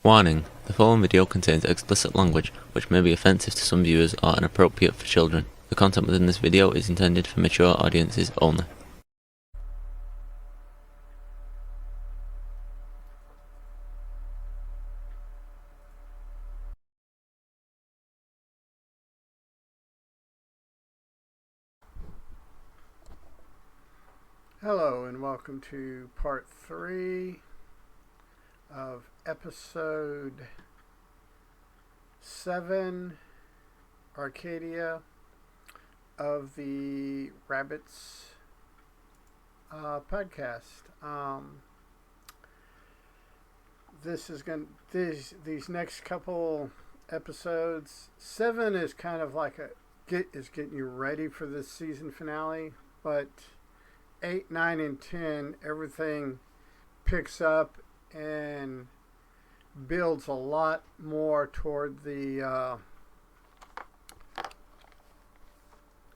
Warning: the following video contains explicit language which may be offensive to some viewers or inappropriate for children. The content within this video is intended for mature audiences only. Hello and welcome to part 3 of episode 7, Arcadia, of the Rabbits podcast. These next couple episodes, 7 is kind of like getting you ready for this season finale, but 8, 9, and 10, everything picks up and builds a lot more toward the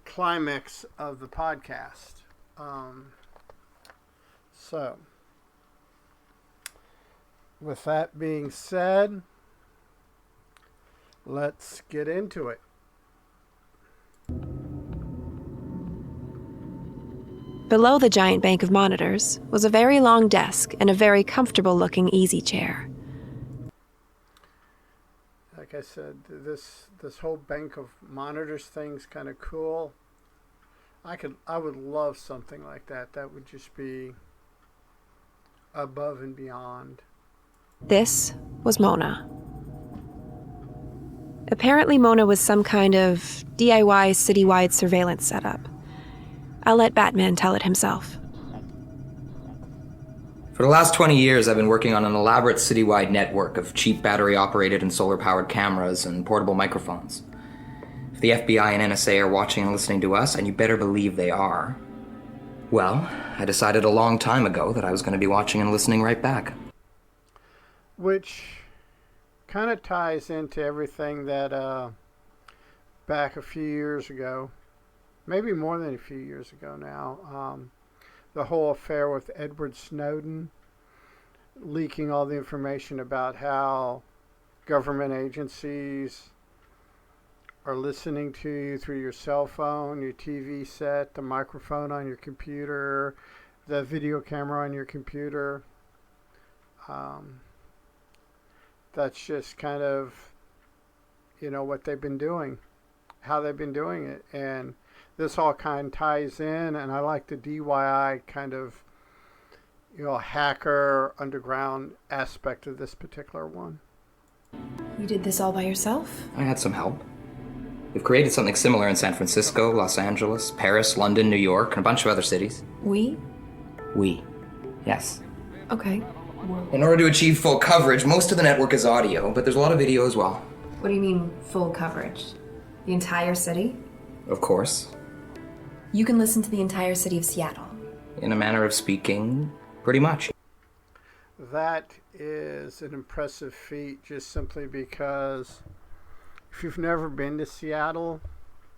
climax of the podcast. So, with that being said, let's get into it. Below the giant bank of monitors was a very long desk and a very comfortable-looking easy chair. Like I said, this whole bank of monitors thing's kind of cool. I would love something like that. That would just be above and beyond. This was Mona. Apparently Mona was some kind of DIY citywide surveillance setup. I'll let Batman tell it himself. For the last 20 years, I've been working on an elaborate citywide network of cheap battery-operated and solar-powered cameras and portable microphones. If the FBI and NSA are watching and listening to us, and you better believe they are, well, I decided a long time ago that I was going to be watching and listening right back. Which kind of ties into everything that back a few years ago, maybe more than a few years ago now, the whole affair with Edward Snowden, leaking all the information about how government agencies are listening to you through your cell phone, your TV set, the microphone on your computer, the video camera on your computer. That's just kind of, what they've been doing, how they've been doing it. And this all kind of ties in, and I like the DIY kind of, hacker underground aspect of this particular one. You did this all by yourself? I had some help. We've created something similar in San Francisco, Los Angeles, Paris, London, New York, and a bunch of other cities. We? We. Yes. Okay. In order to achieve full coverage, most of the network is audio, but there's a lot of video as well. What do you mean, full coverage? The entire city? Of course. You can listen to the entire city of Seattle. In a manner of speaking, pretty much. That is an impressive feat, just simply because if you've never been to Seattle,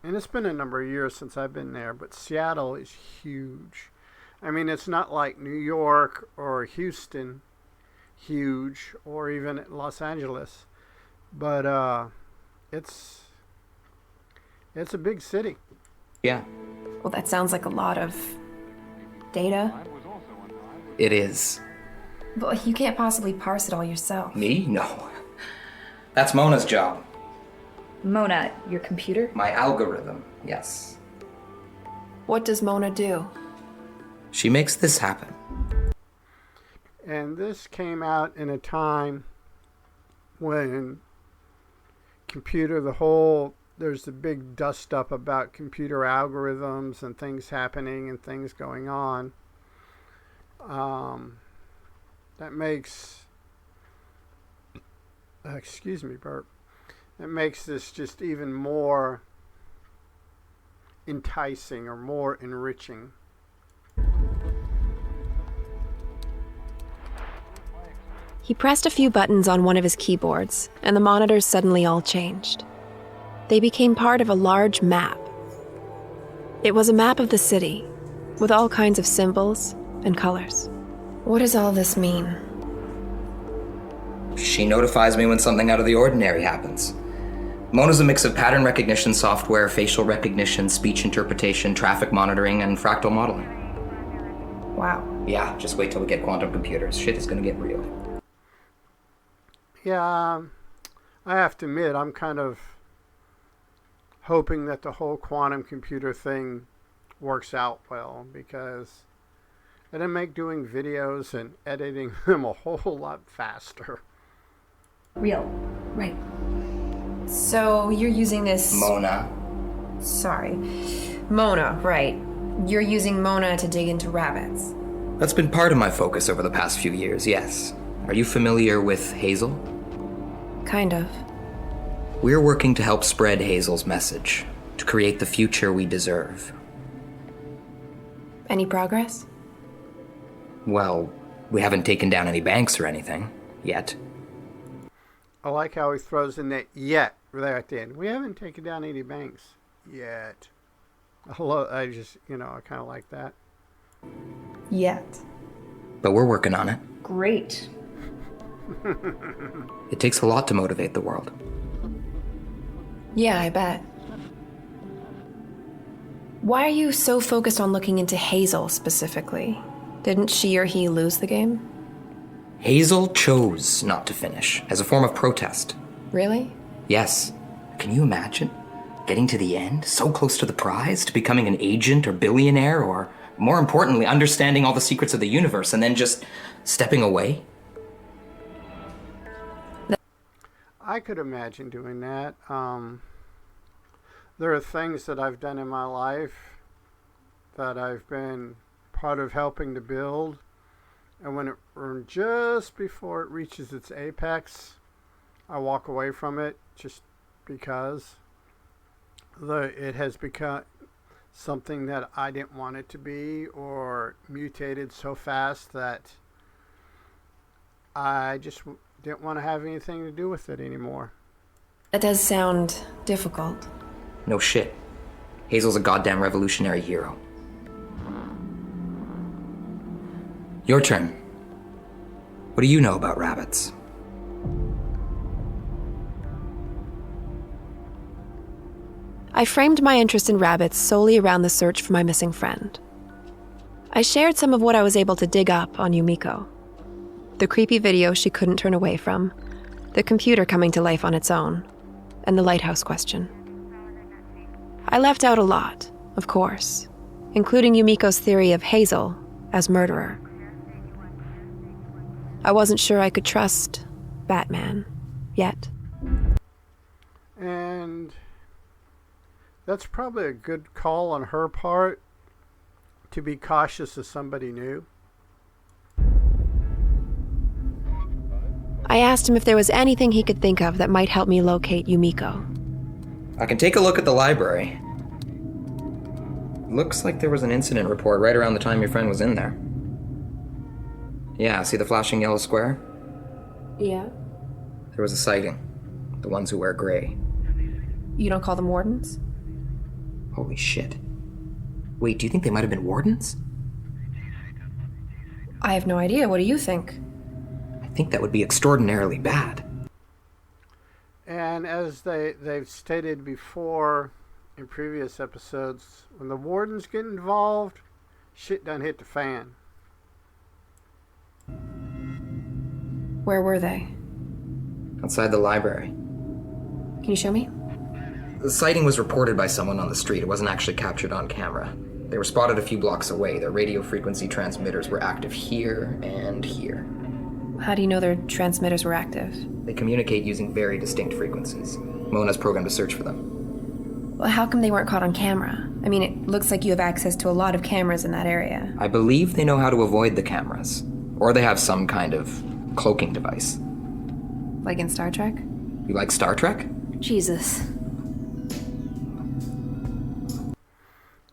and it's been a number of years since I've been there, but Seattle is huge. I mean, it's not like New York or Houston, huge, or even Los Angeles, but it's a big city. Yeah. Well, that sounds like a lot of data. It is. But you can't possibly parse it all yourself. Me? No. That's Mona's job. Mona, your computer? My algorithm, yes. What does Mona do? She makes this happen. And this came out in a time when there's the big dust up about computer algorithms and things happening and things going on. That makes, Bert. That makes this just even more enticing or more enriching. He pressed a few buttons on one of his keyboards, and the monitors suddenly all changed. They became part of a large map. It was a map of the city, with all kinds of symbols and colors. What does all this mean? She notifies me when something out of the ordinary happens. Mona's a mix of pattern recognition software, facial recognition, speech interpretation, traffic monitoring, and fractal modeling. Wow. Yeah, just wait till we get quantum computers. Shit is gonna get real. Yeah, I have to admit, I'm kind of hoping that the whole quantum computer thing works out well, because it'll make doing videos and editing them a whole lot faster. Real. Right. So you're using this... Mona. Sorry. Mona, right. You're using Mona to dig into rabbits. That's been part of my focus over the past few years, yes. Are you familiar with Hazel? Kind of. We're working to help spread Hazel's message, to create the future we deserve. Any progress? Well, we haven't taken down any banks or anything, yet. I like how he throws in that yet right at the end. We haven't taken down any banks yet. I just, I kind of like that. Yet. But we're working on it. Great. It takes a lot to motivate the world. Yeah, I bet. Why are you so focused on looking into Hazel specifically? Didn't she or he lose the game? Hazel chose not to finish, as a form of protest. Really? Yes. Can you imagine? Getting to the end, so close to the prize, to becoming an agent or billionaire, or, more importantly, understanding all the secrets of the universe, and then just stepping away? I could imagine doing that. There are things that I've done in my life that I've been part of helping to build, and when just before it reaches its apex, I walk away from it just because it has become something that I didn't want it to be, or mutated so fast that I just didn't want to have anything to do with it anymore. That does sound difficult. No shit. Hazel's a goddamn revolutionary hero. Your turn. What do you know about rabbits? I framed my interest in rabbits solely around the search for my missing friend. I shared some of what I was able to dig up on Yumiko. The creepy video she couldn't turn away from, the computer coming to life on its own, and the lighthouse question. I left out a lot, of course, including Yumiko's theory of Hazel as murderer. I wasn't sure I could trust Batman yet. And that's probably a good call on her part, to be cautious of somebody new. I asked him if there was anything he could think of that might help me locate Yumiko. I can take a look at the library. Looks like there was an incident report right around the time your friend was in there. Yeah, see the flashing yellow square? Yeah? There was a sighting. The ones who wear gray. You don't call them wardens? Holy shit. Wait, do you think they might have been wardens? I have no idea. What do you think? I think that would be extraordinarily bad. And as they've stated before in previous episodes, when the wardens get involved, shit done hit the fan. Where were they? Outside the library. Can you show me? The sighting was reported by someone on the street. It wasn't actually captured on camera. They were spotted a few blocks away. Their radio frequency transmitters were active here and here. How do you know their transmitters were active? They communicate using very distinct frequencies. Mona's programmed to search for them. Well, how come they weren't caught on camera? I mean, it looks like you have access to a lot of cameras in that area. I believe they know how to avoid the cameras. Or they have some kind of cloaking device. Like in Star Trek? You like Star Trek? Jesus.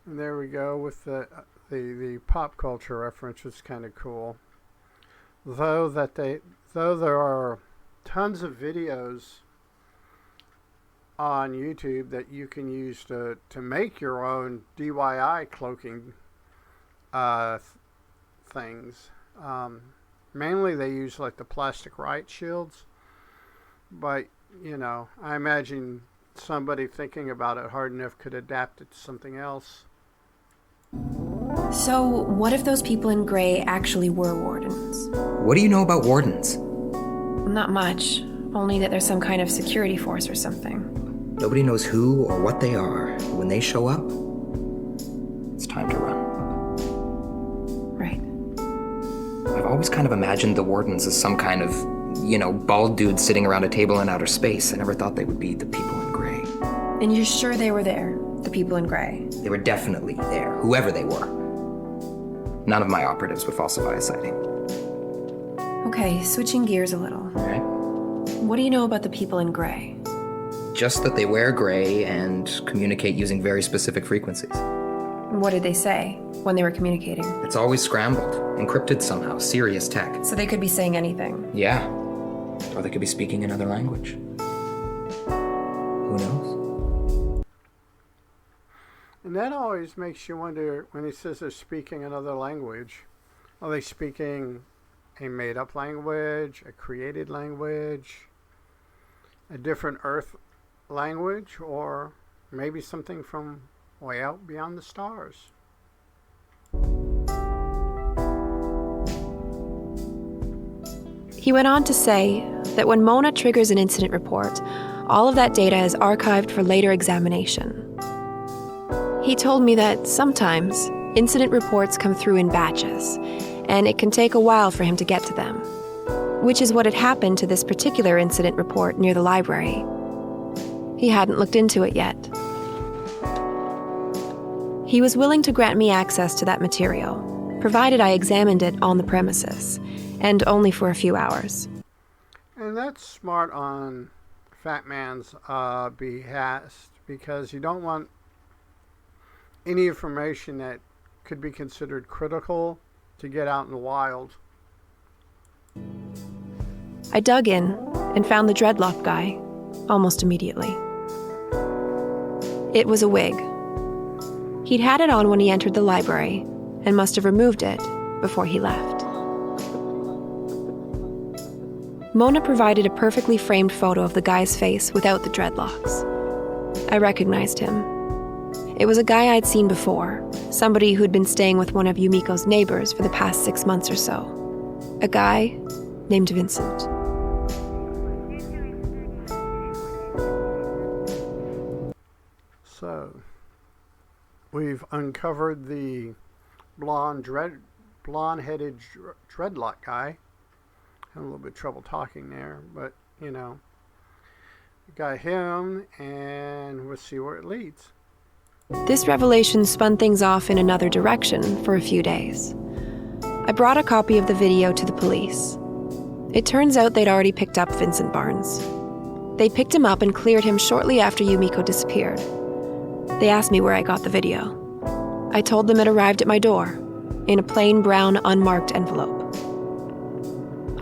And there we go with the pop culture reference, was kind of cool. Though there are tons of videos on YouTube that you can use to make your own DIY cloaking things. Mainly they use like the plastic riot shields, But, I imagine somebody thinking about it hard enough could adapt it to something else. So, what if those people in gray actually were wardens? What do you know about wardens? Not much. Only that there's some kind of security force or something. Nobody knows who or what they are. When they show up, it's time to run. Right. I've always kind of imagined the wardens as some kind of, bald dude sitting around a table in outer space. I never thought they would be the people in gray. And you're sure they were there, the people in gray? They were definitely there, whoever they were. None of my operatives would falsify a sighting. Okay, switching gears a little. All right? What do you know about the people in gray? Just that they wear gray and communicate using very specific frequencies. What did they say when they were communicating? It's always scrambled, encrypted somehow, serious tech. So they could be saying anything. Yeah. Or they could be speaking another language. Who knows? And that always makes you wonder, when he says they're speaking another language, are they speaking a made-up language, a created language, a different Earth language, or maybe something from way out beyond the stars? He went on to say that when Mona triggers an incident report, all of that data is archived for later examination. He told me that sometimes incident reports come through in batches, and it can take a while for him to get to them, which is what had happened to this particular incident report near the library. He hadn't looked into it yet. He was willing to grant me access to that material, provided I examined it on the premises, and only for a few hours. And that's smart on Fat Man's behest, because you don't want any information that could be considered critical to get out in the wild. I dug in and found the dreadlock guy almost immediately. It was a wig. He'd had it on when he entered the library and must have removed it before he left. Mona provided a perfectly framed photo of the guy's face without the dreadlocks. I recognized him. It was a guy I'd seen before, somebody who'd been staying with one of Yumiko's neighbors for the past 6 months or so. A guy named Vincent. So, we've uncovered the blonde-headed dreadlock guy. Had a little bit of trouble talking there, but, got him, and we'll see where it leads. This revelation spun things off in another direction for a few days. I brought a copy of the video to the police. It turns out they'd already picked up Vincent Barnes. They picked him up and cleared him shortly after Yumiko disappeared. They asked me where I got the video. I told them it arrived at my door, in a plain brown, unmarked envelope.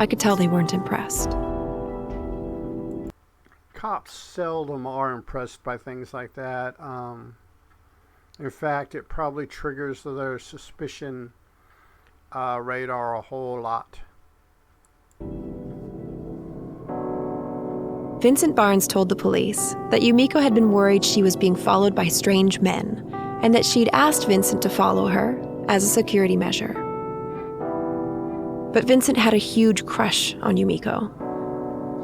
I could tell they weren't impressed. Cops seldom are impressed by things like that. In fact, it probably triggers their suspicion radar a whole lot. Vincent Barnes told the police that Yumiko had been worried she was being followed by strange men, and that she'd asked Vincent to follow her as a security measure. But Vincent had a huge crush on Yumiko.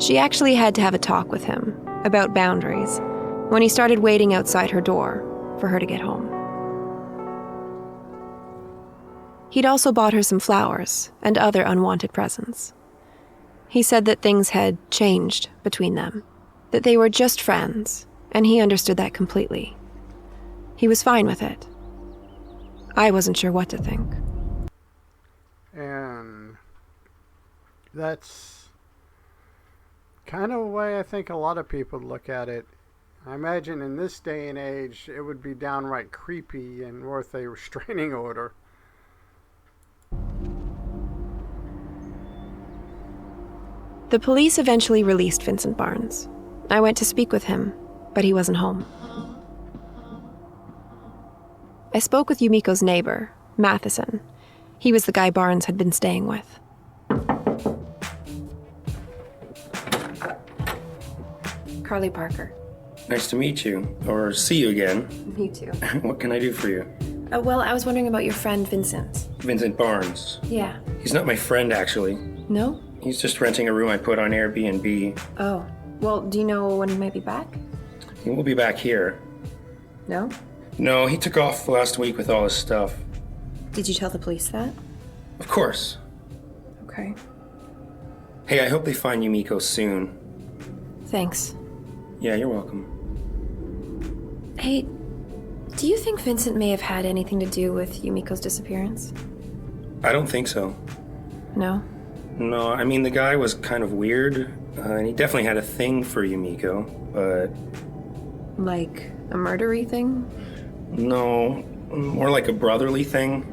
She actually had to have a talk with him about boundaries when he started waiting outside her door for her to get home. He'd also bought her some flowers and other unwanted presents. He said that things had changed between them, that they were just friends, and he understood that completely. He was fine with it. I wasn't sure what to think. And that's kind of a way I think a lot of people look at it. I imagine in this day and age, it would be downright creepy and worth a restraining order. The police eventually released Vincent Barnes. I went to speak with him, but he wasn't home. I spoke with Yumiko's neighbor, Matheson. He was the guy Barnes had been staying with. Carly Parker. Nice to meet you, or see you again. Me too. What can I do for you? Well, I was wondering about your friend Vincent. Vincent Barnes. Yeah. He's not my friend, actually. No? He's just renting a room I put on Airbnb. Oh. Well, do you know when he might be back? He will be back here. No? No, he took off last week with all his stuff. Did you tell the police that? Of course. Okay. Hey, I hope they find Yumiko soon. Thanks. Yeah, you're welcome. Hey, do you think Vincent may have had anything to do with Yumiko's disappearance? I don't think so. No? No, I mean, the guy was kind of weird, and he definitely had a thing for Yumiko, but... Like a murdery thing? No, more like a brotherly thing.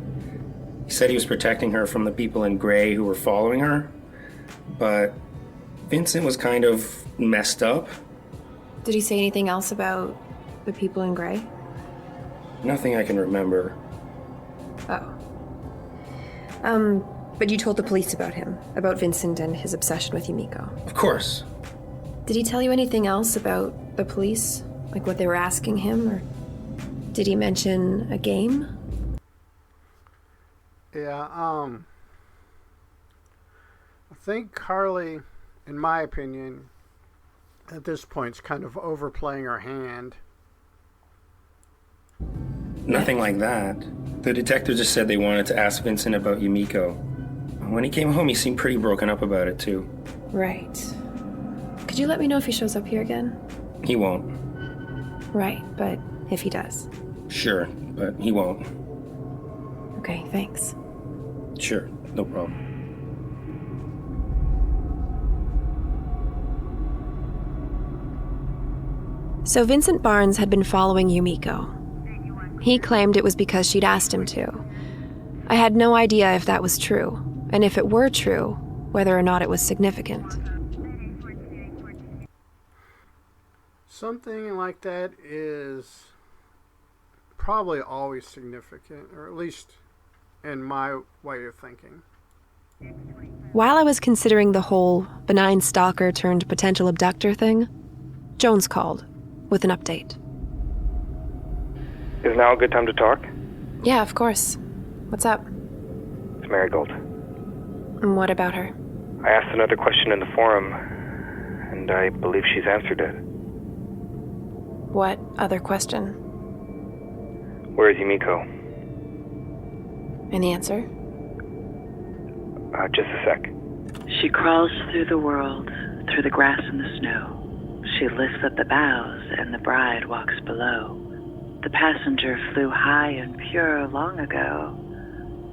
He said he was protecting her from the people in gray who were following her, but Vincent was kind of messed up. Did he say anything else about the people in gray? Nothing I can remember. Oh. But you told the police about him, about Vincent and his obsession with Yumiko. Of course. Did he tell you anything else about the police? Like what they were asking him, or did he mention a game? Yeah, I think Carly, in my opinion, at this point, is kind of overplaying her hand. Nothing like that. The detective just said they wanted to ask Vincent about Yumiko. When he came home, he seemed pretty broken up about it, too. Right. Could you let me know if he shows up here again? He won't. Right, but if he does. Sure, but he won't. Okay, thanks. Sure, no problem. So Vincent Barnes had been following Yumiko. He claimed it was because she'd asked him to. I had no idea if that was true, and if it were true, whether or not it was significant. Something like that is probably always significant, or at least in my way of thinking. While I was considering the whole benign stalker turned potential abductor thing, Jones called with an update. Is now a good time to talk? Yeah, of course. What's up? It's Marigold. And what about her? I asked another question in the forum, and I believe she's answered it. What other question? Where is Yumiko? And the answer? Just a sec. She crawls through the world, through the grass and the snow. She lifts up the boughs, and the bride walks below. The passenger flew high and pure long ago.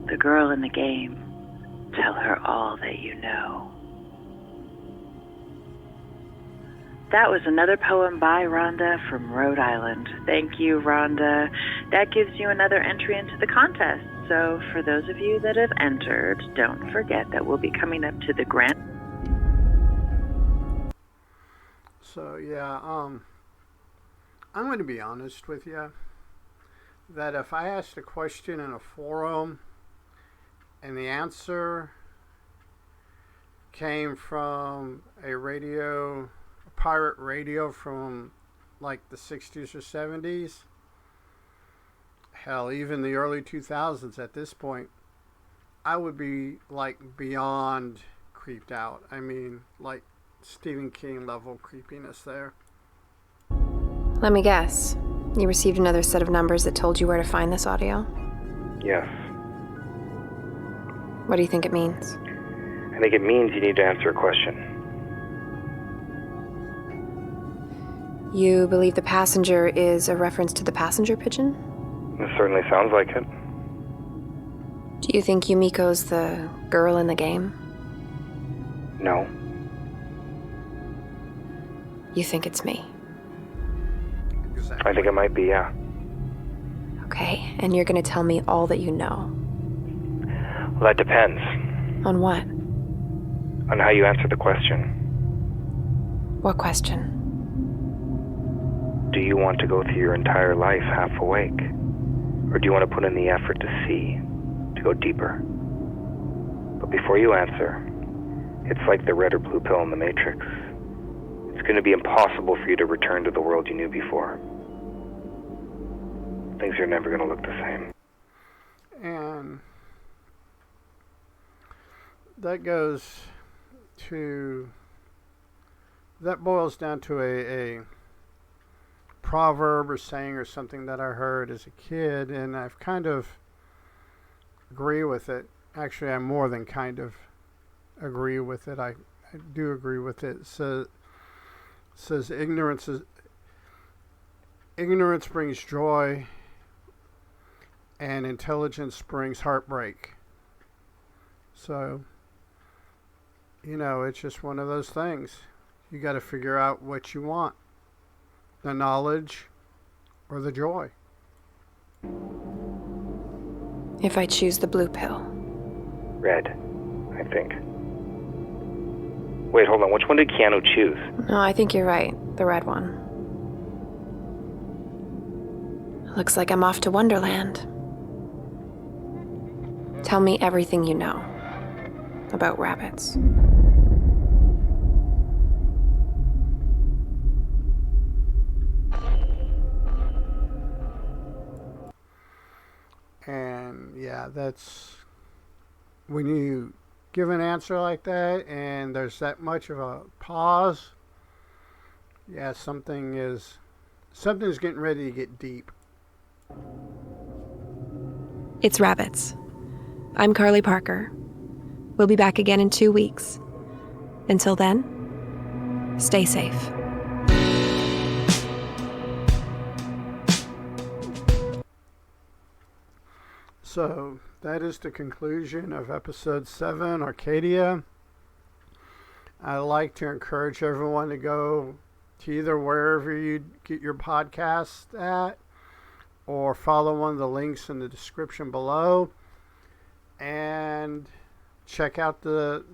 The girl in the game, tell her all that you know. That was another poem by Rhonda from Rhode Island. Thank you, Rhonda. That gives you another entry into the contest. So for those of you that have entered, don't forget that we'll be coming up to the grand. So yeah, I'm going to be honest with you that if I asked a question in a forum and the answer came from a pirate radio from like the 60s or 70s, hell, even the early 2000s at this point, I would be like beyond creeped out. I mean, like Stephen King level creepiness there. Let me guess. You received another set of numbers that told you where to find this audio? Yes. What do you think it means? I think it means you need to answer a question. You believe the passenger is a reference to the passenger pigeon? It certainly sounds like it. Do you think Yumiko's the girl in the game? No. You think it's me? I think it might be, yeah. Okay, and you're gonna tell me all that you know. Well, that depends On what? on how you answer the question. What question? Do you want to go through your entire life half awake? Or do you want to put in the effort to see, to go deeper? But before you answer, it's like the red or blue pill in the Matrix. it's going to be impossible for you to return to the world you knew before. Things are never going to look the same. And that boils down to a proverb or saying or something that I heard as a kid, and I've kind of agree with it. Actually, I more than kind of agree with it. I do agree with it. It says ignorance brings joy, and intelligence brings heartbreak. So, it's just one of those things. You got to figure out what you want, the knowledge or the joy. If I choose the blue pill. Red, I think. Wait, hold on. Which one did Keanu choose? No, I think you're right. The red one. Looks like I'm off to Wonderland. Tell me everything you know about rabbits. And yeah, that's when you give an answer like that and there's that much of a pause. Yeah, something's getting ready to get deep. It's Rabbits. I'm Carly Parker. We'll be back again in 2 weeks. Until then, stay safe. So that is the conclusion of episode 7, Arcadia. I'd like to encourage everyone to go to either wherever you get your podcast at, or follow one of the links in the description below, and check out the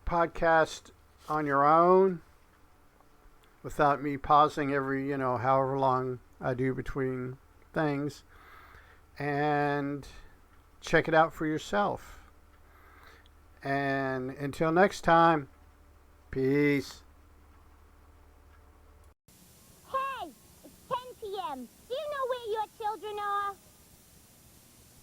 podcast on your own without me pausing every, however long I do between things, and check it out for yourself. And until next time, peace.